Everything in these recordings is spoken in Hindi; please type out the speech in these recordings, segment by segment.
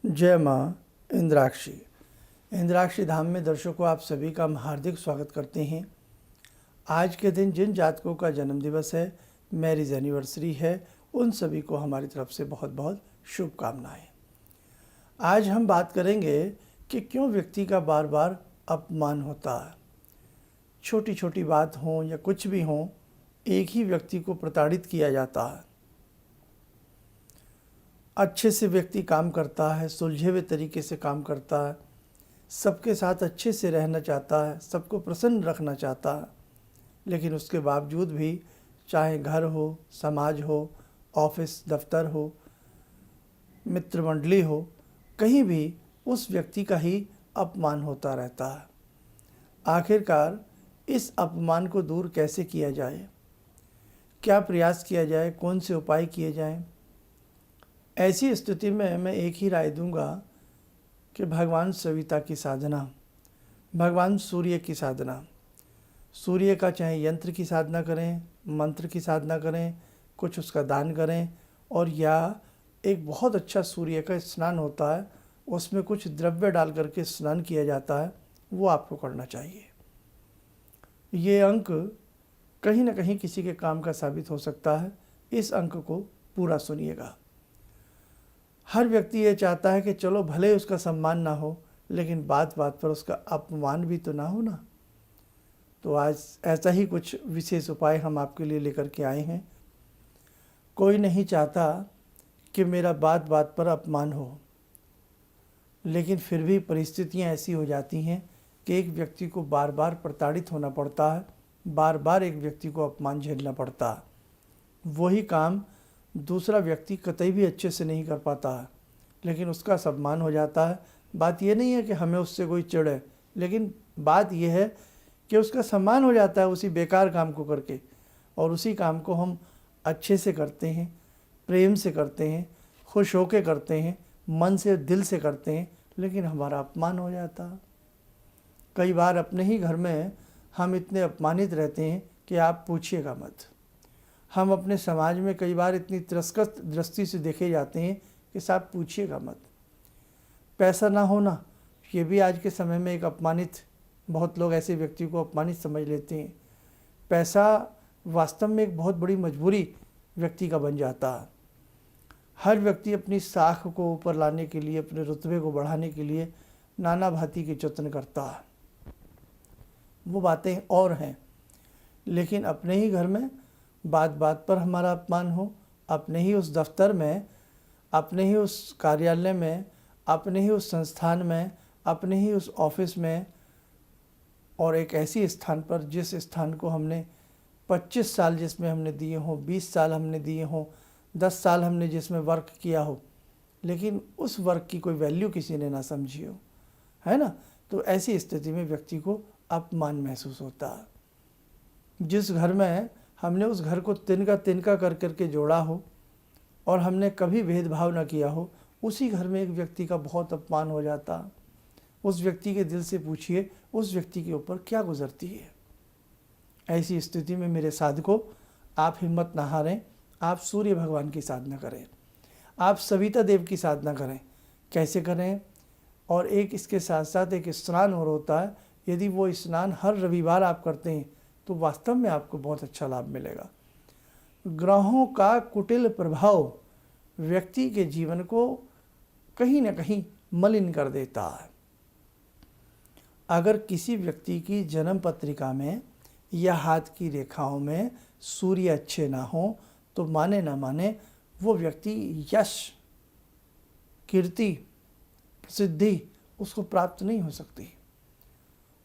जय माँ इंद्राक्षी। इंद्राक्षी धाम में दर्शकों आप सभी का हम हार्दिक स्वागत करते हैं। आज के दिन जिन जातकों का जन्म दिवस है, मैरिज एनिवर्सरी है, उन सभी को हमारी तरफ से बहुत बहुत शुभकामनाएं। आज हम बात करेंगे कि क्यों व्यक्ति का बार बार अपमान होता है। छोटी छोटी बात हो या कुछ भी हो, एक ही व्यक्ति को प्रताड़ित किया जाता है। अच्छे से व्यक्ति काम करता है, सुलझे हुए तरीके से काम करता है, सबके साथ अच्छे से रहना चाहता है, सबको प्रसन्न रखना चाहता है, लेकिन उसके बावजूद भी चाहे घर हो, समाज हो, ऑफिस दफ्तर हो, मित्र मंडली हो, कहीं भी उस व्यक्ति का ही अपमान होता रहता है। आखिरकार इस अपमान को दूर कैसे किया जाए, क्या प्रयास किया जाए, कौन से उपाय किए जाएं? ऐसी स्थिति में मैं एक ही राय दूंगा कि भगवान सविता की साधना, भगवान सूर्य की साधना, सूर्य का चाहे यंत्र की साधना करें, मंत्र की साधना करें, कुछ उसका दान करें, और या एक बहुत अच्छा सूर्य का स्नान होता है, उसमें कुछ द्रव्य डाल करके स्नान किया जाता है, वो आपको करना चाहिए। ये अंक कहीं ना कहीं किसी के काम का साबित हो सकता है। इस अंक को पूरा सुनिएगा। हर व्यक्ति ये चाहता है कि चलो भले उसका सम्मान ना हो, लेकिन बात बात पर उसका अपमान भी तो ना हो ना। तो आज ऐसा ही कुछ विशेष उपाय हम आपके लिए लेकर के आए हैं। कोई नहीं चाहता कि मेरा बात बात पर अपमान हो, लेकिन फिर भी परिस्थितियां ऐसी हो जाती हैं कि एक व्यक्ति को बार बार प्रताड़ित होना पड़ता है, बार बार एक व्यक्ति को अपमान झेलना पड़ता है। वही काम दूसरा व्यक्ति कतई भी अच्छे से नहीं कर पाता है, लेकिन उसका सम्मान हो जाता है। बात ये नहीं है कि हमें उससे कोई चिढ़ है, लेकिन बात यह है कि उसका सम्मान हो जाता है उसी बेकार काम को करके, और उसी काम को हम अच्छे से करते हैं, प्रेम से करते हैं, खुश होकर करते हैं, मन से दिल से करते हैं, लेकिन हमारा अपमान हो जाता है। कई बार अपने ही घर में हम इतने अपमानित रहते हैं कि आप पूछिएगा मत। हम अपने समाज में कई बार इतनी तिरस्कृत दृष्टि से देखे जाते हैं कि साहब पूछिएगा मत। पैसा ना होना, ये भी आज के समय में एक अपमानित, बहुत लोग ऐसे व्यक्ति को अपमानित समझ लेते हैं। पैसा वास्तव में एक बहुत बड़ी मजबूरी व्यक्ति का बन जाता है। हर व्यक्ति अपनी साख को ऊपर लाने के लिए, अपने रुतबे को बढ़ाने के लिए नाना भांति के जतन करता है। वो बातें और हैं, लेकिन अपने ही घर में बात बात पर हमारा अपमान हो, अपने ही उस दफ्तर में, अपने ही उस कार्यालय में, अपने ही उस संस्थान में, अपने ही उस ऑफिस में, और एक ऐसी स्थान पर जिस स्थान को हमने 25 साल जिसमें हमने दिए हों, 20 साल हमने दिए हों, 10 साल हमने जिसमें वर्क किया हो, लेकिन उस वर्क की कोई वैल्यू किसी ने ना समझी हो, है ना। तो ऐसी स्थिति में व्यक्ति को अपमान महसूस होता है। जिस घर में हमने उस घर को तिनका तिनका कर करके जोड़ा हो और हमने कभी भेदभाव न किया हो, उसी घर में एक व्यक्ति का बहुत अपमान हो जाता। उस व्यक्ति के दिल से पूछिए उस व्यक्ति के ऊपर क्या गुजरती है। ऐसी स्थिति में मेरे साधकों, आप हिम्मत ना हारें, आप सूर्य भगवान की साधना करें, आप सविता देव की साधना करें। कैसे करें? और एक इसके साथ साथ एक स्नान और होता है। यदि वो स्नान हर रविवार आप करते हैं तो वास्तव में आपको बहुत अच्छा लाभ मिलेगा। ग्रहों का कुटिल प्रभाव व्यक्ति के जीवन को कहीं ना कहीं मलिन कर देता है। अगर किसी व्यक्ति की जन्म पत्रिका में या हाथ की रेखाओं में सूर्य अच्छे ना हो, तो माने ना माने वो व्यक्ति यश, कीर्ति, प्रसिद्धि उसको प्राप्त नहीं हो सकती।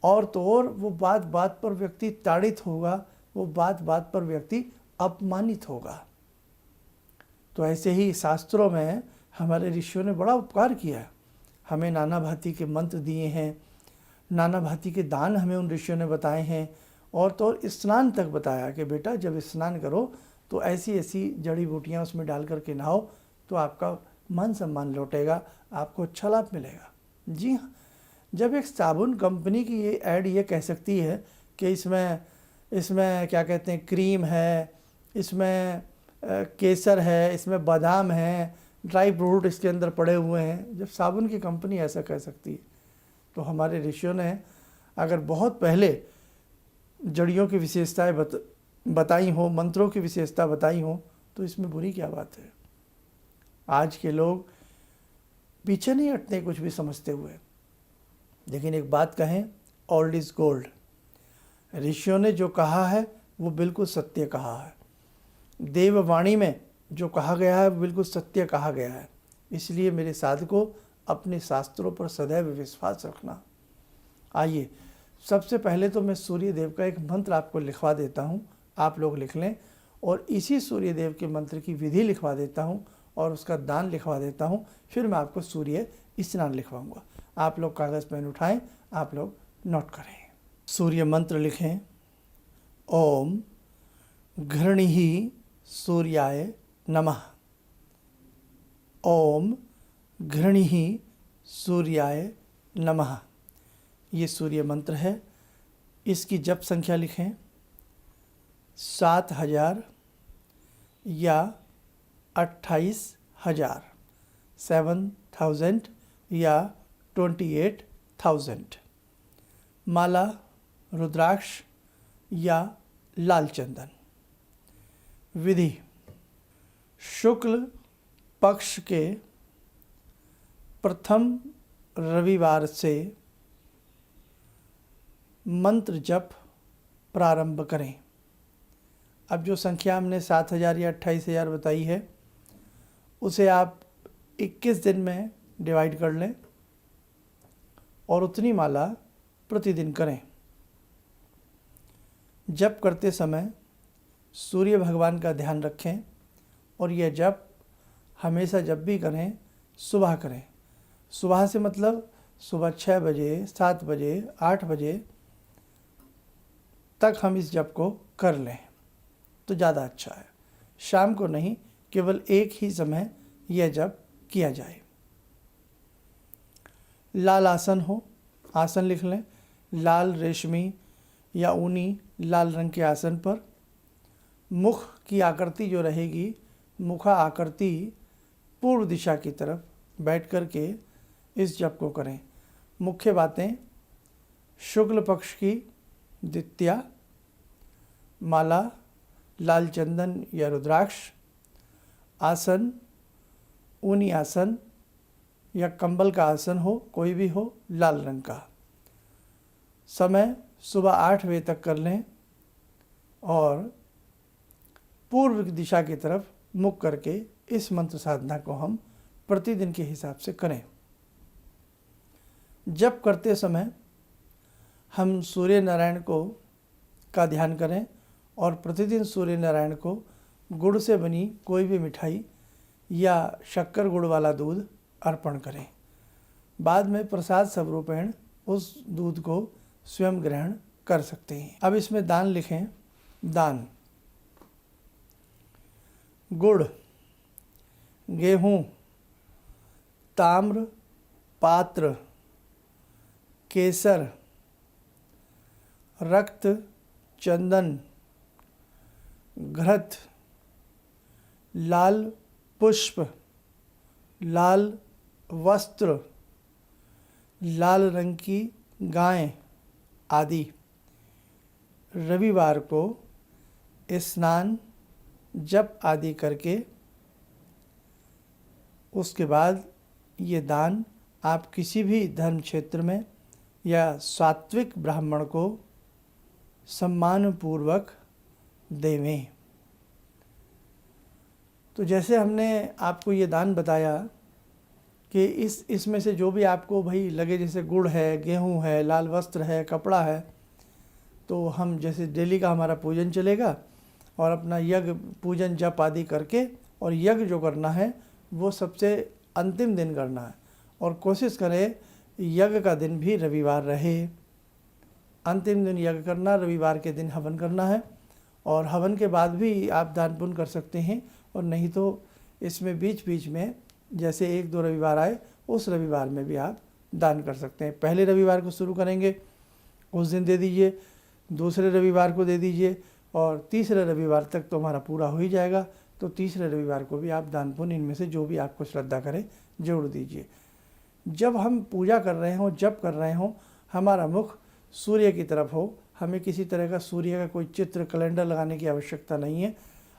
और तो और वो बात बात पर व्यक्ति ताड़ित होगा, वो बात बात पर व्यक्ति अपमानित होगा। तो ऐसे ही शास्त्रों में हमारे ऋषियों ने बड़ा उपकार किया है। हमें नाना भांति के मंत्र दिए हैं, नाना भांति के दान हमें उन ऋषियों ने बताए हैं, और तो और स्नान तक बताया कि बेटा जब स्नान करो तो ऐसी ऐसी जड़ी बूटियाँ उसमें डाल करके नहाओ, तो आपका मान सम्मान लौटेगा, आपको अच्छा लाभ मिलेगा। जी हाँ, जब एक साबुन कंपनी की ये ऐड ये कह सकती है कि इसमें क्या कहते हैं, क्रीम है, इसमें केसर है, इसमें बादाम है, ड्राई फ्रूट इसके अंदर पड़े हुए हैं। जब साबुन की कंपनी ऐसा कह सकती है तो हमारे ऋषियों ने अगर बहुत पहले जड़ियों की विशेषताएं बताई हो, मंत्रों की विशेषता बताई हो, तो इसमें बुरी क्या बात है। आज के लोग पीछे नहीं हटते कुछ भी समझते हुए। लेकिन एक बात कहें, ओल्ड इज़ गोल्ड। ऋषियों ने जो कहा है वो बिल्कुल सत्य कहा है। देववाणी में जो कहा गया है वो बिल्कुल सत्य कहा गया है। इसलिए मेरे साधकों, अपने शास्त्रों पर सदैव विश्वास रखना। आइए, सबसे पहले तो मैं सूर्य देव का एक मंत्र आपको लिखवा देता हूँ, आप लोग लिख लें। और इसी सूर्य देव के मंत्र की विधि लिखवा देता हूँ और उसका दान लिखवा देता हूँ। फिर मैं आपको सूर्य स्नान लिखवाऊँगा। आप लोग कागज़ पेन उठाएं, आप लोग नोट करें। सूर्य मंत्र लिखें। ओम घृणिः सूर्याय नमः। ओम घृणिः सूर्याय नमः। ये सूर्य मंत्र है। इसकी जप संख्या लिखें 7000 या 28,000, 7000 या 28,000। माला रुद्राक्ष या लाल चंदन। विधि: शुक्ल पक्ष के प्रथम रविवार से मंत्र जप प्रारंभ करें। अब जो संख्या हमने 7000 या 28,000 बताई है उसे आप 21 दिन में डिवाइड कर लें और उतनी माला प्रतिदिन करें। जप करते समय सूर्य भगवान का ध्यान रखें और यह जप हमेशा जब भी करें सुबह करें। सुबह से मतलब सुबह 6 बजे, 7 बजे, 8 बजे तक हम इस जप को कर लें तो ज़्यादा अच्छा है। शाम को नहीं, केवल एक ही समय यह जप किया जाए। लाल आसन हो, आसन लिख लें। लाल रेशमी या ऊनी लाल रंग के आसन पर मुख की आकृति जो रहेगी, मुखा आकृति पूर्व दिशा की तरफ बैठ कर के इस जप को करें। मुख्य बातें: शुक्ल पक्ष की द्वितीया, माला लाल चंदन या रुद्राक्ष, आसन ऊनी आसन या कंबल का आसन हो, कोई भी हो, लाल रंग का। समय सुबह 8 बजे तक कर लें और पूर्व दिशा की तरफ मुख करके इस मंत्र साधना को हम प्रतिदिन के हिसाब से करें। जप करते समय हम सूर्य नारायण को का ध्यान करें और प्रतिदिन सूर्य नारायण को गुड़ से बनी कोई भी मिठाई या शक्कर गुड़ वाला दूध अर्पण करें। बाद में प्रसाद स्वरूपेण उस दूध को स्वयं ग्रहण कर सकते हैं। अब इसमें दान लिखें। दान: गुड़, गेहूँ, ताम्र पात्र, केसर, रक्त, चंदन, घृत, लाल पुष्प, लाल वस्त्र, लाल रंग की गाय आदि। रविवार को स्नान जप आदि करके उसके बाद ये दान आप किसी भी धर्म क्षेत्र में या सात्विक ब्राह्मण को सम्मानपूर्वक देवें। तो जैसे हमने आपको ये दान बताया कि इसमें से जो भी आपको भाई लगे, जैसे गुड़ है, गेहूँ है, लाल वस्त्र है, कपड़ा है, तो हम जैसे डेली का हमारा पूजन चलेगा और अपना यज्ञ पूजन जप आदि करके, और यज्ञ जो करना है वो सबसे अंतिम दिन करना है और कोशिश करें यज्ञ का दिन भी रविवार रहे। अंतिम दिन यज्ञ करना, रविवार के दिन हवन करना है और हवन के बाद भी आप दान पुण्य कर सकते हैं। और नहीं तो इसमें बीच बीच में जैसे 1-2 रविवार आए, उस रविवार में भी आप दान कर सकते हैं। पहले रविवार को शुरू करेंगे उस दिन दे दीजिए, दूसरे रविवार को दे दीजिए और तीसरे रविवार तक तो हमारा पूरा हो ही जाएगा। तो तीसरे रविवार को भी आप दान पुण्य इनमें से जो भी आपको श्रद्धा करे जरूर दीजिए। जब हम पूजा कर रहे हों, जप कर रहे हों, हमारा मुख सूर्य की तरफ हो। हमें किसी तरह का सूर्य का कोई चित्र कैलेंडर लगाने की आवश्यकता नहीं है।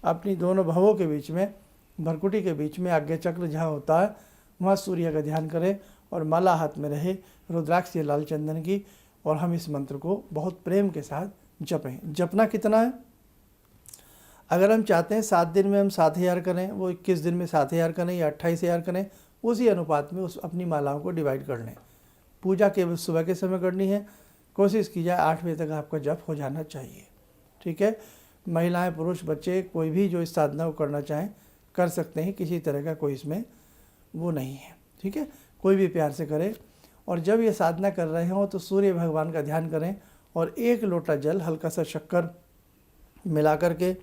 अपनी दोनों भवों के बीच में, भरकुटी के बीच में आज्ञा चक्र जहाँ होता है वहाँ सूर्य का ध्यान करें और माला हाथ में रहे रुद्राक्ष या लाल चंदन की, और हम इस मंत्र को बहुत प्रेम के साथ जपें। जपना कितना है? अगर हम चाहते हैं 7 दिन में हम 7000 करें, वो 21 दिन में 7000 करें या 28,000 करें, उसी अनुपात में उस अपनी मालाओं को डिवाइड कर लें। पूजा केवल सुबह के समय करनी है। कोशिश की जाए 8 बजे तक आपका जप हो जाना चाहिए। ठीक है। महिलाएं, पुरुष, बच्चे, कोई भी जो इस साधना को करना चाहें कर सकते हैं। किसी तरह का कोई इसमें वो नहीं है। ठीक है। कोई भी प्यार से करे। और जब ये साधना कर रहे हों तो सूर्य भगवान का ध्यान करें और 1 लोटा जल, हल्का सा शक्कर मिला करके,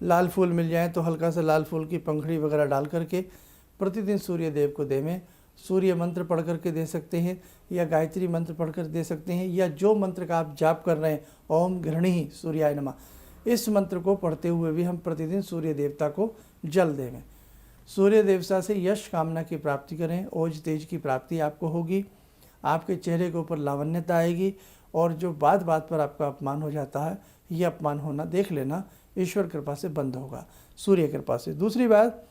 लाल फूल मिल जाए तो हल्का सा लाल फूल की पंखड़ी वगैरह डाल करके प्रतिदिन सूर्य देव को देवें। सूर्य मंत्र पढ़ करके दे सकते हैं या गायत्री मंत्र पढ़ कर दे सकते हैं, या जो मंत्र का आप जाप कर रहे हैं, ओम गृहणी सूर्याय नमः, इस मंत्र को पढ़ते हुए भी हम प्रतिदिन सूर्य देवता को जल देवें। सूर्य देवता से यश कामना की प्राप्ति करें। ओज तेज की प्राप्ति आपको होगी। आपके चेहरे के ऊपर लावण्यता आएगी। और जो बात बात पर आपका अपमान हो जाता है, ये अपमान होना देख लेना ईश्वर कृपा से बंद होगा, सूर्य कृपा से। दूसरी बात,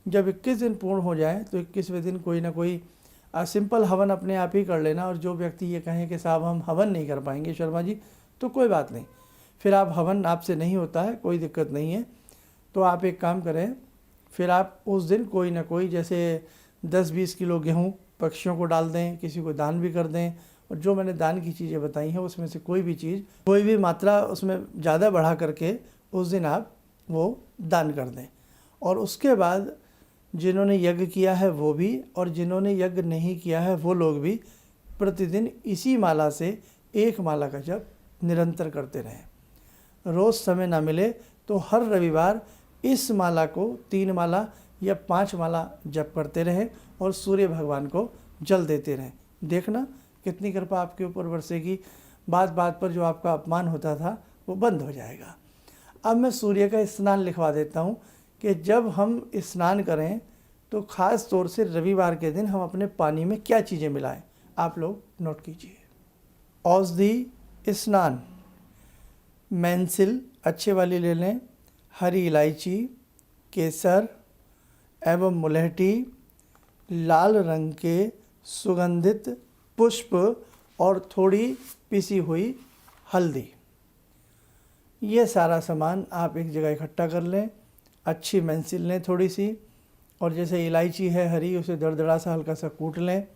जब 21 दिन पूर्ण हो जाए तो 21वें दिन कोई ना कोई सिंपल हवन अपने आप ही कर लेना। और जो व्यक्ति ये कहें कि साहब हम हवन नहीं कर पाएंगे शर्मा जी, तो कोई बात नहीं, फिर आप हवन आपसे नहीं होता है, कोई दिक्कत नहीं है। तो आप एक काम करें, फिर आप उस दिन कोई ना कोई, जैसे 10-20 किलो गेहूँ पक्षियों को डाल दें, किसी को दान भी कर दें। और जो मैंने दान की चीज़ें बताई हैं उसमें से कोई भी चीज़, कोई भी मात्रा उसमें ज़्यादा बढ़ा करके उस दिन आप वो दान कर दें। और उसके बाद जिन्होंने यज्ञ किया है वो भी, और जिन्होंने यज्ञ नहीं किया है वो लोग भी प्रतिदिन इसी माला से 1 माला का जप निरंतर करते रहें। रोज़ समय ना मिले तो हर रविवार इस माला को 3 माला या 5 माला जप करते रहें और सूर्य भगवान को जल देते रहें। देखना कितनी कृपा आपके ऊपर बरसेगी। बात बात पर जो आपका अपमान होता था वो बंद हो जाएगा। अब मैं सूर्य का स्नान लिखवा देता हूँ कि जब हम स्नान करें तो ख़ास तौर से रविवार के दिन हम अपने पानी में क्या चीज़ें मिलाएं, आप लोग नोट कीजिए। औषधि स्नान, मेंसिल अच्छे वाली ले लें, हरी इलायची, केसर एवं मुलहटी, लाल रंग के सुगंधित पुष्प और थोड़ी पिसी हुई हल्दी, ये सारा सामान आप एक जगह इकट्ठा कर लें। अच्छी मेंसिल लें थोड़ी सी, और जैसे इलायची है हरी, उसे दरदरा सा हल्का सा कूट लें।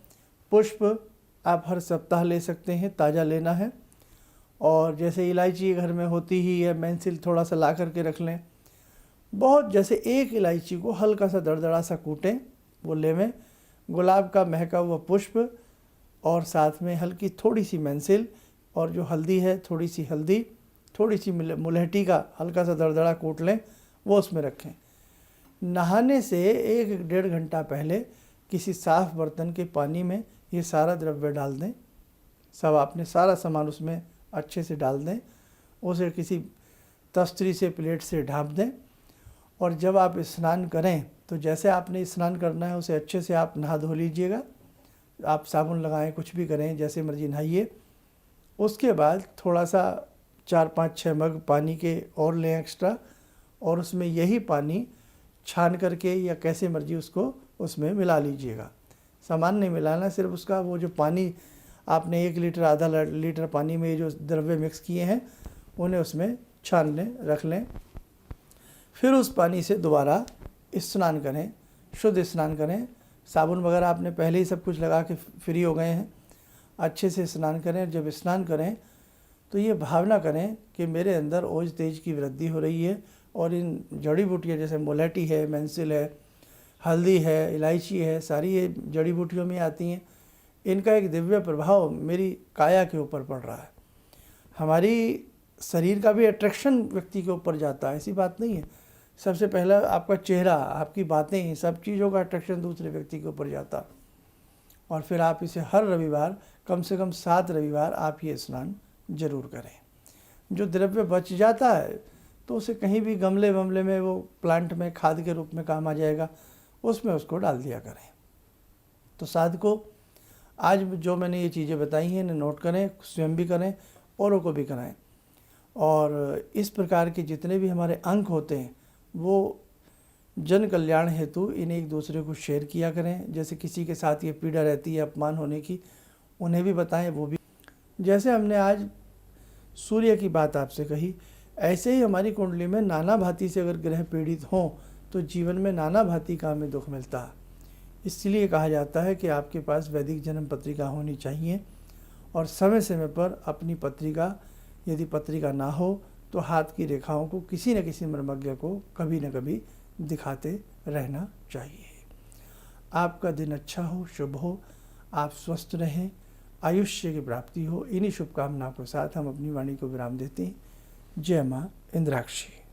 पुष्प आप हर सप्ताह ले सकते हैं, ताज़ा लेना है। और जैसे इलायची घर में होती ही है, मेंसिल थोड़ा सा ला करके रख लें। बहुत जैसे 1 इलायची को हल्का सा दरदरा सा कूटें, वो लेवें। गुलाब का महका हुआ पुष्प और साथ में हल्की थोड़ी सी मेंसिल, और जो हल्दी है थोड़ी सी हल्दी, थोड़ी सी मुलहटी का हल्का सा दरदरा कूट लें, वो उसमें रखें। नहाने से 1-1.5 घंटा पहले किसी साफ़ बर्तन के पानी में ये सारा द्रव्य डाल दें। सब आपने सारा सामान उसमें अच्छे से डाल दें, उसे किसी तस्तरी से, प्लेट से ढाँप दें। और जब आप स्नान करें तो जैसे आपने स्नान करना है उसे अच्छे से आप नहा धो लीजिएगा। आप साबुन लगाएं, कुछ भी करें, जैसे मर्जी नहाइए। उसके बाद थोड़ा सा 4-5-6 मग पानी के और लें एक्स्ट्रा, और उसमें यही पानी छान करके या कैसे मर्जी उसको उसमें मिला लीजिएगा। सामान नहीं मिलाना, सिर्फ उसका वो जो पानी आपने 1 लीटर आधा लीटर पानी में जो द्रव्य मिक्स किए हैं उन्हें उसमें छान लें, रख लें। फिर उस पानी से दोबारा स्नान करें, शुद्ध स्नान करें। साबुन वगैरह आपने पहले ही सब कुछ लगा के फ्री हो गए हैं, अच्छे से स्नान करें। जब स्नान करें तो ये भावना करें कि मेरे अंदर ओज तेज की वृद्धि हो रही है, और इन जड़ी बूटियाँ जैसे मुलहटी है, मेंसिल है, हल्दी है, इलायची है, सारी ये जड़ी बूटियों में आती हैं। इनका एक दिव्य प्रभाव मेरी काया के ऊपर पड़ रहा है। हमारी शरीर का भी अट्रैक्शन व्यक्ति के ऊपर जाता है, ऐसी बात नहीं है। सबसे पहला आपका चेहरा, आपकी बातें, सब चीज़ों का अट्रैक्शन दूसरे व्यक्ति के ऊपर जाता। और फिर आप इसे हर रविवार, कम से कम 7 रविवार आप ये स्नान जरूर करें। जो द्रव्य बच जाता है तो उसे कहीं भी गमले वमले में, वो प्लांट में खाद के रूप में काम आ जाएगा, उसमें उसको डाल दिया करें। तो साधकों, आज जो मैंने ये चीज़ें बताई हैं इन्हें नोट करें, स्वयं भी करें, औरों को भी कराएं। और इस प्रकार के जितने भी हमारे अंक होते हैं वो जन कल्याण हेतु इन्हें एक दूसरे को शेयर किया करें। जैसे किसी के साथ ये पीड़ा रहती है अपमान होने की, उन्हें भी बताएं, वो भी। जैसे हमने आज सूर्य की बात आपसे कही, ऐसे ही हमारी कुंडली में नाना भांति से अगर ग्रह पीड़ित हों तो जीवन में नाना भांति का हमें दुख मिलता है। इसलिए कहा जाता है कि आपके पास वैदिक जन्म पत्रिका होनी चाहिए, और समय समय पर अपनी पत्रिका, यदि पत्रिका ना हो तो हाथ की रेखाओं को किसी न किसी मर्मज्ञ को कभी न कभी दिखाते रहना चाहिए। आपका दिन अच्छा हो, शुभ हो, आप स्वस्थ रहें, आयुष्य की प्राप्ति हो। इन्हीं शुभकामनाओं के साथ हम अपनी वाणी को विराम देते हैं। जय माँ इंद्राक्षी।